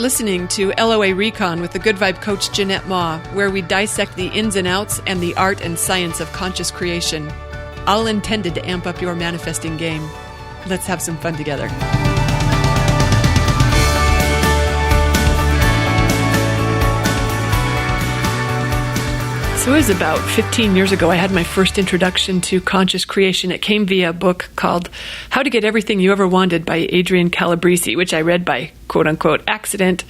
listening to LOA Recon with the Good Vibe Coach Jeanette Ma, where we dissect the ins and outs and the art and science of conscious creation, all intended to amp up your manifesting game. Let's have some fun together. So it was about 15 years ago I had my first introduction to conscious creation. It came via a book called How to Get Everything You Ever Wanted by Adrian Calabrese, which I read by quote-unquote accident.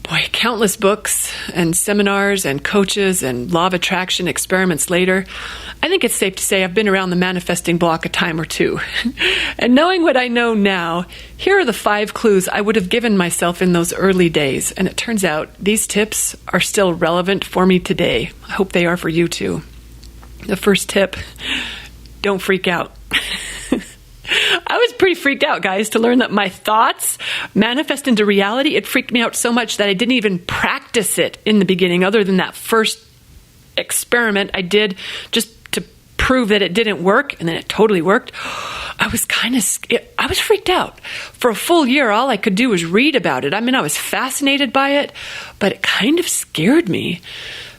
Boy, countless books and seminars and coaches and law of attraction experiments later, I think it's safe to say I've been around the manifesting block a time or two. And knowing what I know now, here are the 5 clues I would have given myself in those early days. And it turns out these tips are still relevant for me today. I hope they are for you too. The first tip, don't freak out. I was pretty freaked out, guys, to learn that my thoughts manifest into reality. It freaked me out so much that I didn't even practice it in the beginning, other than that first experiment I did just to prove that it didn't work, and then it totally worked. I was freaked out. For a full year, all I could do was read about it. I mean, I was fascinated by it, but it kind of scared me.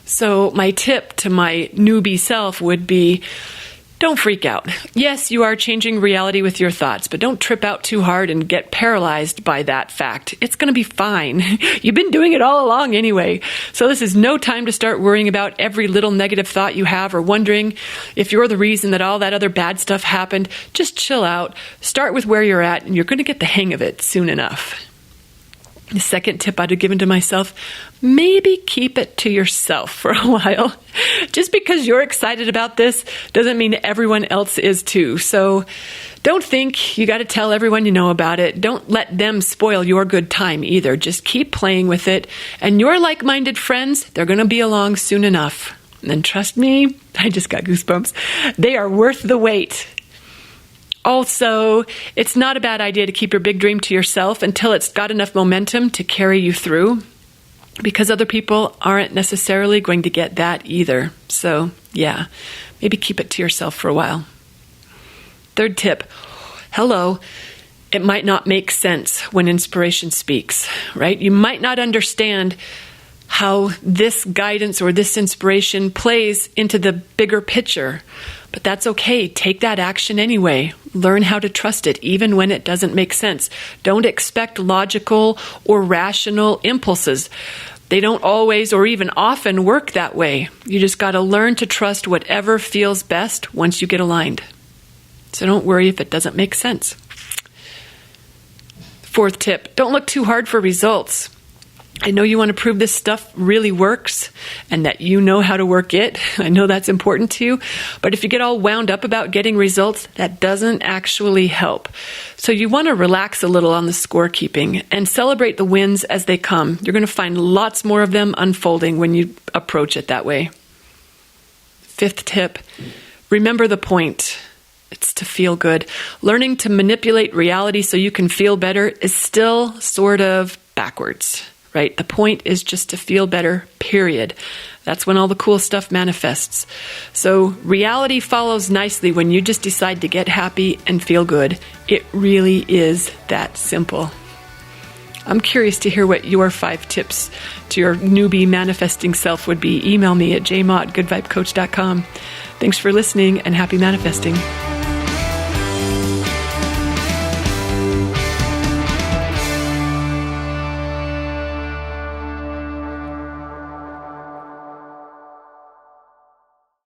So my tip to my newbie self would be, don't freak out. Yes, you are changing reality with your thoughts, but don't trip out too hard and get paralyzed by that fact. It's going to be fine. You've been doing it all along anyway. So this is no time to start worrying about every little negative thought you have or wondering if you're the reason that all that other bad stuff happened. Just chill out. Start with where you're at, and you're going to get the hang of it soon enough. The second tip I'd have given to myself, maybe keep it to yourself for a while. Just because you're excited about this doesn't mean everyone else is too. So don't think you got to tell everyone you know about it. Don't let them spoil your good time either. Just keep playing with it. And your like-minded friends, they're going to be along soon enough. And trust me, I just got goosebumps. They are worth the wait. Also, it's not a bad idea to keep your big dream to yourself until it's got enough momentum to carry you through, because other people aren't necessarily going to get that either. So, yeah, maybe keep it to yourself for a while. Third tip, hello. It might not make sense when inspiration speaks, right? You might not understand how this guidance or this inspiration plays into the bigger picture. But that's okay. Take that action anyway. Learn how to trust it, even when it doesn't make sense. Don't expect logical or rational impulses. They don't always or even often work that way. You just got to learn to trust whatever feels best once you get aligned. So don't worry if it doesn't make sense. Fourth tip, don't look too hard for results. I know you want to prove this stuff really works and that you know how to work it. I know that's important to you. But if you get all wound up about getting results, that doesn't actually help. So you want to relax a little on the scorekeeping and celebrate the wins as they come. You're going to find lots more of them unfolding when you approach it that way. Fifth tip, remember the point. It's to feel good. Learning to manipulate reality so you can feel better is still sort of backwards. Right? The point is just to feel better, period. That's when all the cool stuff manifests. So reality follows nicely when you just decide to get happy and feel good. It really is that simple. I'm curious to hear what your 5 tips to your newbie manifesting self would be. Email me at jma@goodvibecoach.com. Thanks for listening and happy manifesting.